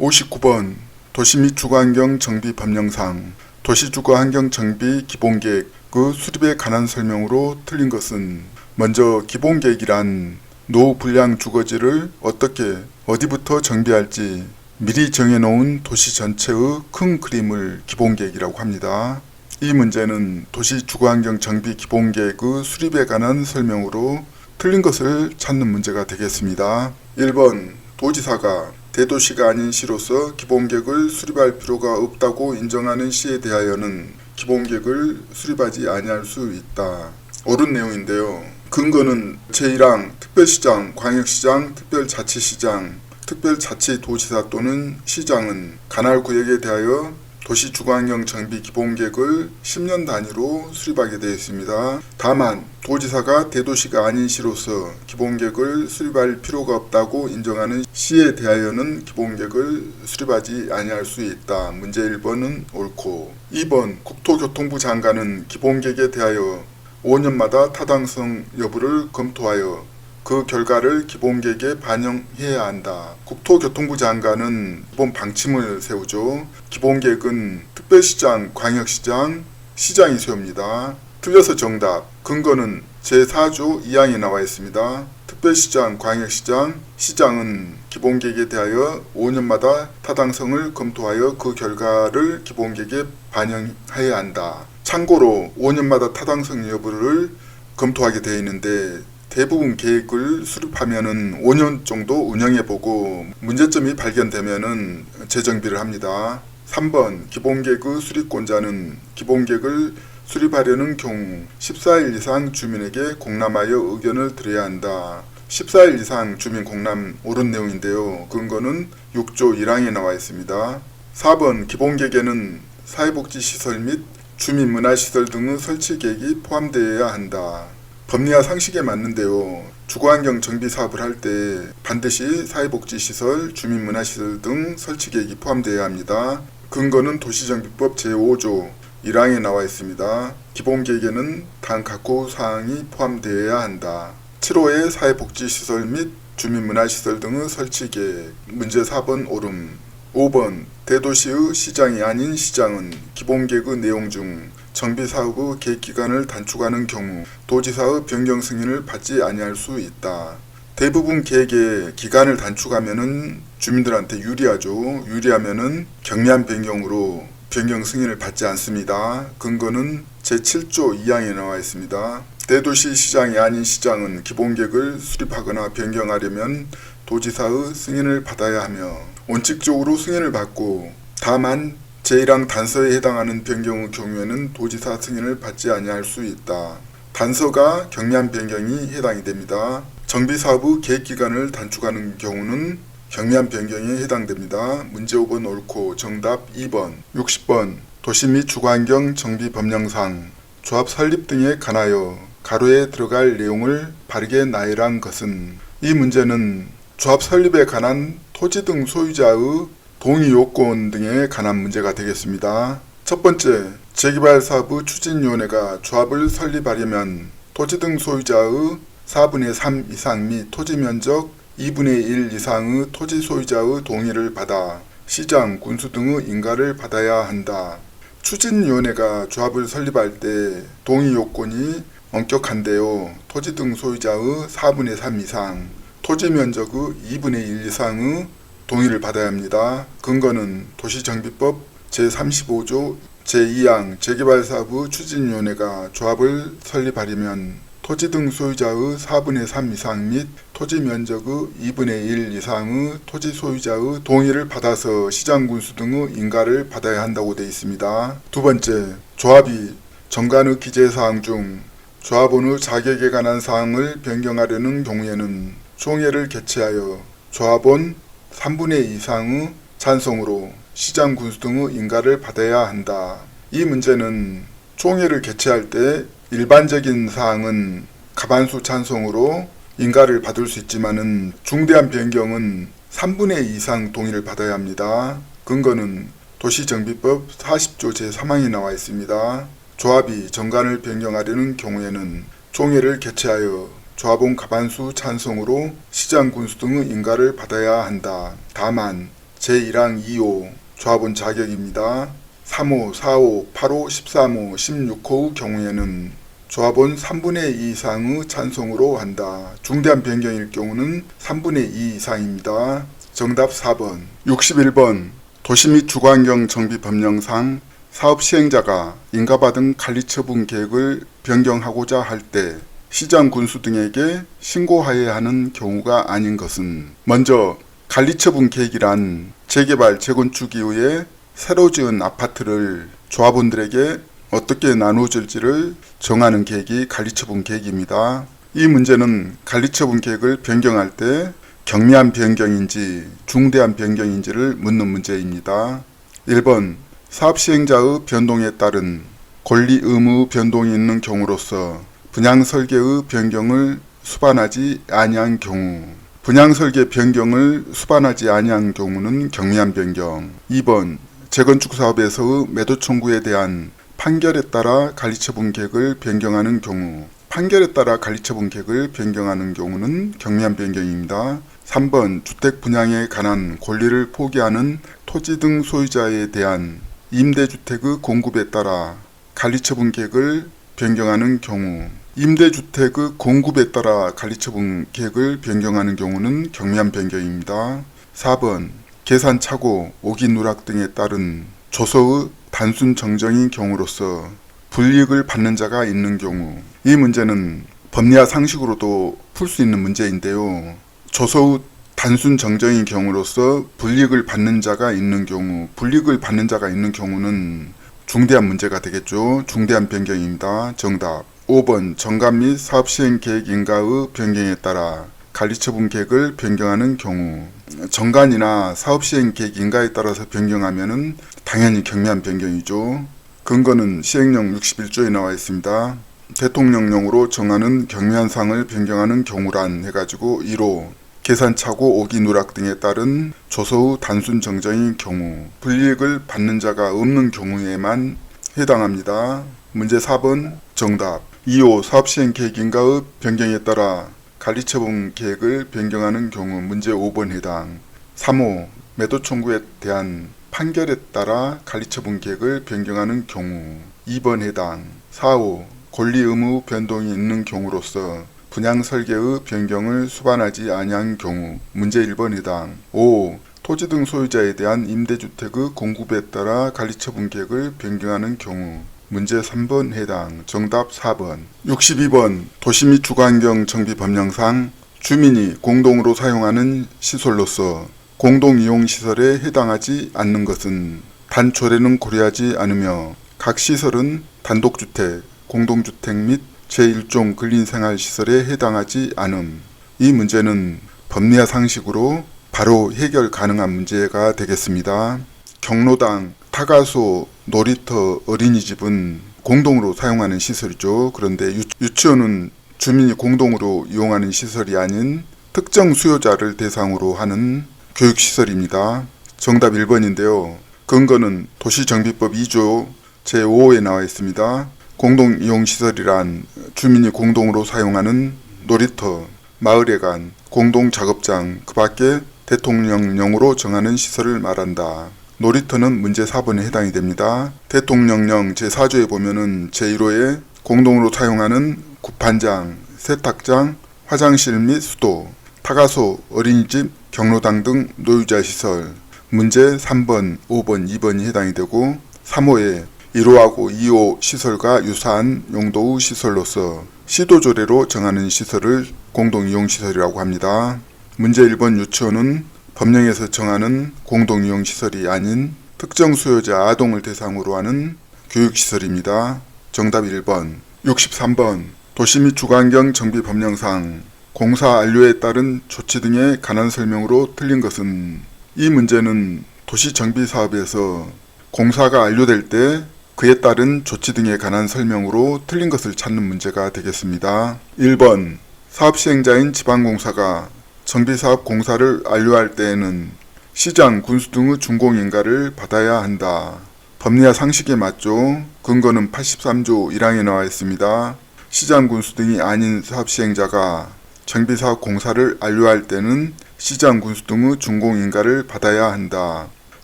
59번 도시 및 주거환경 정비 법령상 도시주거환경정비 기본계획 그 수립에 관한 설명으로 틀린 것은 먼저 기본계획이란 노후 불량 주거지를 어떻게 어디부터 정비할지 미리 정해놓은 도시 전체의 큰 그림을 기본계획이라고 합니다. 이 문제는 도시주거환경 정비 기본계획의 수립에 관한 설명으로 틀린 것을 찾는 문제가 되겠습니다. 1번 도지사가 대도시가 아닌 시로서 기본계획을 수립할 필요가 없다고 인정하는 시에 대하여는 기본계획을 수립하지 아니할 수 있다. 옳은 내용인데요. 근거는 제1항 특별시장, 광역시장, 특별자치시장, 특별자치도지사 또는 시장은 관할 구역에 대하여 도시주거환경 정비 기본계획을 10년 단위로 수립하게 되어 있습니다. 다만 도지사가 대도시가 아닌 시로서 기본계획을 수립할 필요가 없다고 인정하는 시에 대하여는 기본계획을 수립하지 아니할 수 있다. 문제 1번은 옳고 2번 국토교통부 장관은 기본계획에 대하여 5년마다 타당성 여부를 검토하여 그 결과를 기본계획에 반영해야 한다. 국토교통부 장관은 기본 방침을 세우죠. 기본계획은 특별시장, 광역시장, 시장이 세웁니다. 틀려서 정답. 근거는 제4조 2항에 나와 있습니다. 특별시장, 광역시장, 시장은 기본계획에 대하여 5년마다 타당성을 검토하여 그 결과를 기본계획에 반영해야 한다. 참고로 5년마다 타당성 여부를 검토하게 되어 있는데 대부분 계획을 수립하면은 5년 정도 운영해보고 문제점이 발견되면은 재정비를 합니다. 3번 기본계획의 수립권자는 기본계획을 수립하려는 경우 14일 이상 주민에게 공람하여 의견을 드려야 한다. 14일 이상 주민 공람 옳은 내용인데요. 근거는 6조 1항에 나와 있습니다. 4번 기본계획에는 사회복지시설 및 주민문화시설 등의 설치 계획이 포함되어야 한다. 법리와 상식에 맞는데요. 주거환경 정비 사업을 할 때 반드시 사회복지시설, 주민문화시설 등 설치 계획이 포함되어야 합니다. 근거는 도시정비법 제5조 1항에 나와 있습니다. 기본계획에는 다음 각호 사항이 포함되어야 한다. 7호의 사회복지시설 및 주민문화시설 등의 설치 계획. 문제 4번 옳음. 5번 대도시의 시장이 아닌 시장은 기본계획의 내용 중 정비사업의 계획기간을 단축하는 경우 도지사의 변경 승인을 받지 아니할 수 있다. 대부분 계획의 기간을 단축하면은 주민들한테 유리하죠. 유리하면은 경미한 변경으로 변경 승인을 받지 않습니다. 근거는 제7조 2항에 나와 있습니다. 대도시 시장이 아닌 시장은 기본계획을 수립하거나 변경하려면 도지사의 승인을 받아야 하며 원칙적으로 승인을 받고 다만 제1항 단서에 해당하는 변경의 경우에는 도지사 승인을 받지 아니할 수 있다. 단서가 경미한 변경이 해당이 됩니다. 정비사업의 계획기간을 단축하는 경우는 경미한 변경에 해당됩니다. 문제 5번 옳고 정답 2번. 60번 도시 및 주거환경 정비 법령상 조합 설립 등에 관하여 가로에 들어갈 내용을 바르게 나열한 것은 이 문제는 조합 설립에 관한 토지 등 소유자의 동의 요건 등에 관한 문제가 되겠습니다. 첫 번째, 재개발사업의 추진위원회가 조합을 설립하려면 토지 등 소유자의 4분의 3 이상 및 토지면적 2분의 1 이상의 토지 소유자의 동의를 받아 시장, 군수 등의 인가를 받아야 한다. 추진위원회가 조합을 설립할 때 동의 요건이 엄격한데요. 토지 등 소유자의 4분의 3 이상, 토지면적의 2분의 1 이상의 동의를 받아야 합니다. 근거는 도시정비법 제35조 제2항 재개발사업의 추진위원회가 조합을 설립하려면 토지 등 소유자의 4분의 3 이상 및 토지면적의 2분의 1 이상의 토지 소유자의 동의를 받아서 시장군수 등의 인가를 받아야 한다고 되어 있습니다. 두 번째, 조합이 정관의 기재사항 중 조합원의 자격에 관한 사항을 변경하려는 경우에는 총회를 개최하여 조합원 3분의 2 이상의 찬성으로 시장 군수 등의 인가를 받아야 한다. 이 문제는 총회를 개최할 때 일반적인 사항은 과반수 찬성으로 인가를 받을 수 있지만은 중대한 변경은 3분의 2 이상 동의를 받아야 합니다. 근거는 도시정비법 40조 제3항에 나와 있습니다. 조합이 정관을 변경하려는 경우에는 총회를 개최하여 조합원 과반수 찬성으로 시장 군수 등의 인가를 받아야 한다. 다만 제1항 2호 조합원 자격입니다. 3호, 4호, 8호, 13호, 16호의 경우에는 조합원 3분의 2 이상의 찬성으로 한다. 중대한 변경일 경우는 3분의 2 이상입니다. 정답 4번. 61번 도시 및 주거환경 정비 법령상 사업 시행자가 인가받은 관리처분 계획을 변경하고자 할 때 시장 군수 등에게 신고하여야 하는 경우가 아닌 것은 먼저 관리처분 계획이란 재개발, 재건축 이후에 새로 지은 아파트를 조합원들에게 어떻게 나누어질지를 정하는 계획이 관리처분 계획입니다. 이 문제는 관리처분 계획을 변경할 때 경미한 변경인지 중대한 변경인지를 묻는 문제입니다. 1번 사업 시행자의 변동에 따른 권리 의무 변동이 있는 경우로서 분양 설계의 변경을 수반하지 아니한 경우, 분양 설계 변경을 수반하지 아니한 경우는 경미한 변경. 2번 재건축 사업에서의 매도 청구에 대한 판결에 따라 관리처분 계획을 변경하는 경우, 판결에 따라 관리처분 계획을 변경하는 경우는 경미한 변경입니다. 3번 주택 분양에 관한 권리를 포기하는 토지 등 소유자에 대한 임대주택의 공급에 따라 관리처분 계획을 변경하는 경우, 임대주택의 공급에 따라 관리처분 계획을 변경하는 경우는 경미한 변경입니다. 4번 계산착오, 오기 누락 등에 따른 조서의 단순 정정인 경우로서 불이익을 받는 자가 있는 경우, 이 문제는 법리와 상식으로도 풀 수 있는 문제인데요. 조서의 단순 정정인 경우로서 불이익을 받는 자가 있는 경우, 불이익을 받는 자가 있는 경우는 중대한 문제가 되겠죠. 중대한 변경입니다. 정답 5번 정관 및 사업 시행 계획 인가의 변경에 따라 관리처분 계획을 변경하는 경우, 정관이나 사업 시행 계획 인가에 따라서 변경하면은 당연히 경미한 변경이죠. 근거는 시행령 61조에 나와 있습니다. 대통령령으로 정하는 경미한 사항을 변경하는 경우란 해가지고 1호 계산착오, 오기 누락 등에 따른 조서의 단순 정정인 경우, 불이익을 받는 자가 없는 경우에만 해당합니다. 문제 4번 정답. 2호 사업시행 계획 인가의 변경에 따라 관리처분 계획을 변경하는 경우 문제 5번 해당. 3호 매도 청구에 대한 판결에 따라 관리처분 계획을 변경하는 경우 2번 해당. 4호 권리 의무 변동이 있는 경우로서 분양 설계의 변경을 수반하지 아니한 경우 문제 1번 해당. 5. 토지 등 소유자에 대한 임대주택의 공급에 따라 관리처분 계획을 변경하는 경우 문제 3번 해당. 정답 4번. 62번 도시 및 주거환경 정비 법령상 주민이 공동으로 사용하는 시설로서 공동이용시설에 해당하지 않는 것은 단초래는 고려하지 않으며 각 시설은 단독주택, 공동주택 및 제1종 근린생활시설에 해당하지 않음. 이 문제는 법리와 상식으로 바로 해결 가능한 문제가 되겠습니다. 경로당, 타가소, 놀이터, 어린이집은 공동으로 사용하는 시설이죠. 그런데 유치원은 주민이 공동으로 이용하는 시설이 아닌 특정 수요자를 대상으로 하는 교육시설입니다. 정답 1번인데요. 근거는 도시정비법 2조 제5호에 나와 있습니다. 공동이용시설이란 주민이 공동으로 사용하는 놀이터, 마을회관, 공동작업장, 그 밖에 대통령령으로 정하는 시설을 말한다. 놀이터는 문제 4번에 해당이 됩니다. 대통령령 제4조에 보면은 제1호에 공동으로 사용하는 구판장, 세탁장, 화장실 및 수도, 타가소, 어린이집, 경로당 등 노유자 시설, 문제 3번, 5번, 2번이 해당이 되고 3호에 1호하고 2호 시설과 유사한 용도의 시설로서 시도조례로 정하는 시설을 공동이용시설이라고 합니다. 문제 1번 유치원은 법령에서 정하는 공동이용시설이 아닌 특정 수요자 아동을 대상으로 하는 교육시설입니다. 정답 1번. 63번 도시 및 주거환경 정비 법령상 공사 완료에 따른 조치 등에 관한 설명으로 틀린 것은, 이 문제는 도시 정비 사업에서 공사가 완료될 때 그에 따른 조치 등에 관한 설명으로 틀린 것을 찾는 문제가 되겠습니다. 1번 사업 시행자인 지방공사가 정비사업 공사를 완료할 때에는 시장, 군수 등의 준공인가를 받아야 한다. 법리와 상식에 맞죠? 근거는 83조 1항에 나와 있습니다. 시장, 군수 등이 아닌 사업 시행자가 정비사업 공사를 완료할 때는 시장 군수 등의 준공인가를 받아야 한다.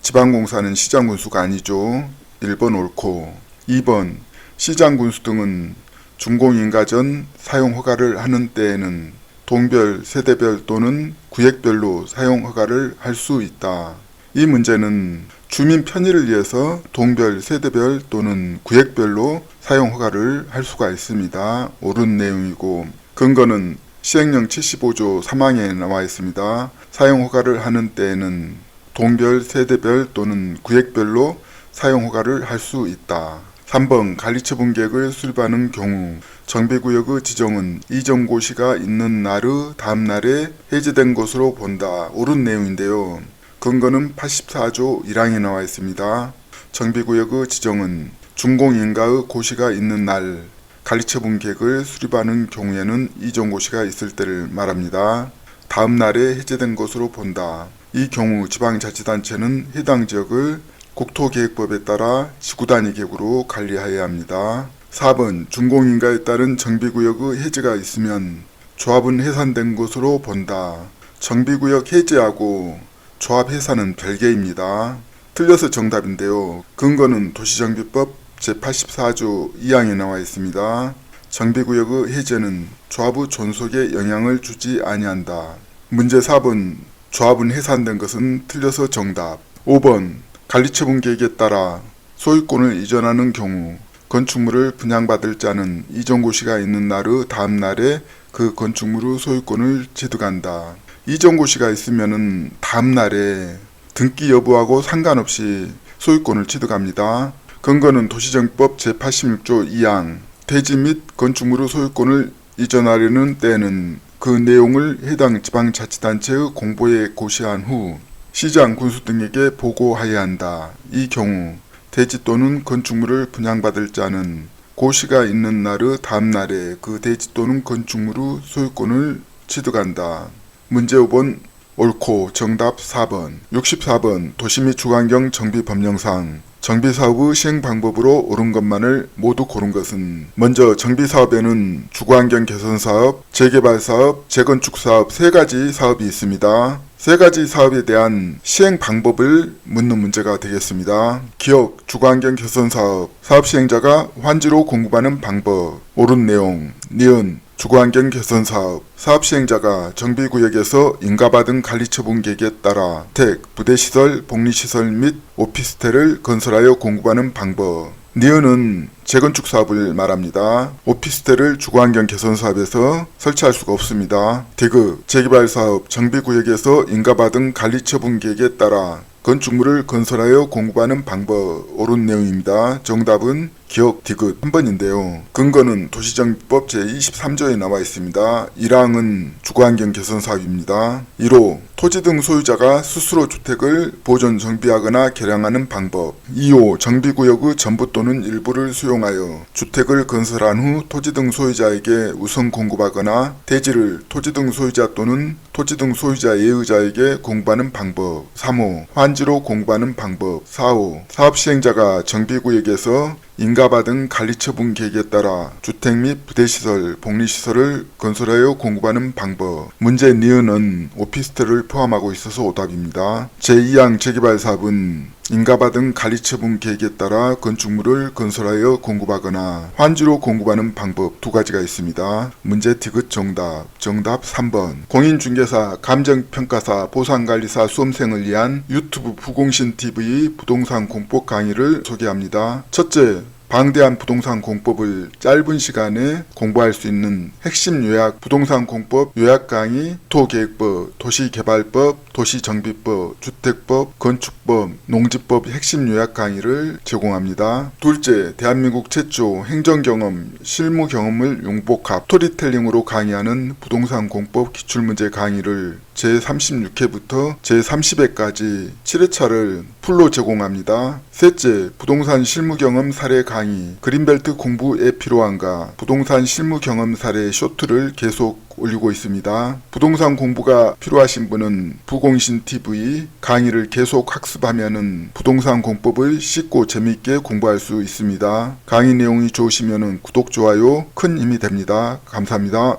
지방공사는 시장 군수가 아니죠. 1번 옳고. 2번 시장 군수 등은 준공인가 전 사용 허가를 하는 때에는 동별, 세대별 또는 구역별로 사용 허가를 할 수 있다. 이 문제는 주민 편의를 위해서 동별, 세대별 또는 구역별로 사용 허가를 할 수가 있습니다. 옳은 내용이고 근거는 시행령 75조 3항에 나와 있습니다. 사용 허가를 하는 때에는 동별, 세대별 또는 구역별로 사용 허가를 할 수 있다. 3번 관리처분 계획을 수립하는 경우 정비구역의 지정은 이전고시가 있는 날의 다음 날에 해제된 것으로 본다. 옳은 내용인데요. 근거는 84조 1항에 나와 있습니다. 정비구역의 지정은 준공인가의 고시가 있는 날 관리처분 계획을 수립하는 경우에는 이전고시가 있을 때를 말합니다. 다음 날에 해제된 것으로 본다. 이 경우 지방자치단체는 해당 지역을 국토계획법에 따라 지구단위 계획으로 관리해야 합니다. 4번 준공인가에 따른 정비구역의 해제가 있으면 조합은 해산된 것으로 본다. 정비구역 해제하고 조합 해산은 별개입니다. 틀려서 정답인데요. 근거는 도시정비법 제84조 2항에 나와 있습니다. 정비구역의 해제는 조합의 존속에 영향을 주지 아니한다. 문제 4번 조합은 해산된 것은 틀려서 정답. 5번 관리처분 계획에 따라 소유권을 이전하는 경우 건축물을 분양받을 자는 이전고시가 있는 날의 다음 날에 그 건축물의 소유권을 취득한다. 이전고시가 있으면은 다음 날에 등기 여부하고 상관없이 소유권을 취득합니다. 근거는 도시정비법 제86조 2항 대지 및 건축물의 소유권을 이전하려는 때에는 그 내용을 해당 지방자치단체의 공보에 고시한 후 시장, 군수 등에게 보고하여야 한다. 이 경우 대지 또는 건축물을 분양받을 자는 고시가 있는 날의 다음 날에 그 대지 또는 건축물의 소유권을 취득한다. 문제 5번 옳고 정답 4번. 64번 도시 및 주거환경 정비법령상 정비사업의 시행 방법으로 옳은 것만을 모두 고른 것은 먼저 정비사업에는 주거환경 개선사업, 재개발사업, 재건축사업 세 가지 사업이 있습니다. 세 가지 사업에 대한 시행 방법을 묻는 문제가 되겠습니다. 기억, 주거환경 개선사업, 사업 시행자가 환지로 공급하는 방법, 옳은 내용, 니은, 주거환경 개선사업, 사업 시행자가 정비구역에서 인가받은 관리처분 계획에 따라 주택, 부대시설, 복리시설 및 오피스텔을 건설하여 공급하는 방법. 니은은 재건축 사업을 말합니다. 오피스텔을 주거환경 개선 사업에서 설치할 수가 없습니다. 디귿, 재개발 사업, 정비구역에서 인가받은 관리처분 계획에 따라 건축물을 건설하여 공급하는 방법. 옳은 내용입니다. 정답은 기억 디귿 3번인데요. 근거는 도시정비법 제23조에 나와 있습니다. 1항은 주거환경 개선 사업입니다. 1호 토지 등 소유자가 스스로 주택을 보존 정비하거나 개량하는 방법. 2호 정비구역의 전부 또는 일부를 수용하여 주택을 건설한 후 토지 등 소유자에게 우선 공급하거나 대지를 토지 등 소유자 또는 토지 등 소유자 예의자에게 공급하는 방법. 3호 환지로 공급하는 방법. 4호 사업 시행자가 정비구역에서 인가받은 관리처분 계획에 따라 주택 및 부대시설, 복리시설을 건설하여 공급하는 방법. 문제 니은은 오피스텔을 포함하고 있어서 오답입니다. 제2항 재개발 사업은 인가받은 관리처분 계획에 따라 건축물을 건설하여 공급하거나 환지로 공급하는 방법 두 가지가 있습니다. 문제 디귿 정답. 정답 3번. 공인중개사, 감정평가사, 보상관리사 수험생을 위한 유튜브 부공신TV 부동산 공법 강의를 소개합니다. 첫째, 방대한 부동산 공법을 짧은 시간에 공부할 수 있는 핵심 요약 부동산 공법 요약 강의, 토계획법, 도시개발법, 도시정비법, 주택법, 건축법, 농지법 핵심 요약 강의를 제공합니다. 둘째, 대한민국 최초 행정경험, 실무경험을 융복합 스토리텔링으로 강의하는 부동산 공법 기출문제 강의를 제36회부터 제30회까지 7회차를 풀로 제공합니다. 셋째, 부동산 실무경험 사례 강의, 그린벨트 공부에 필요한가, 부동산 실무경험 사례 쇼트를 계속 올리고 있습니다. 부동산 공부가 필요하신 분은 부공신TV 강의를 계속 학습하면은 부동산 공법을 쉽고 재미있게 공부할 수 있습니다. 강의 내용이 좋으시면은 구독, 좋아요 큰 힘이 됩니다. 감사합니다.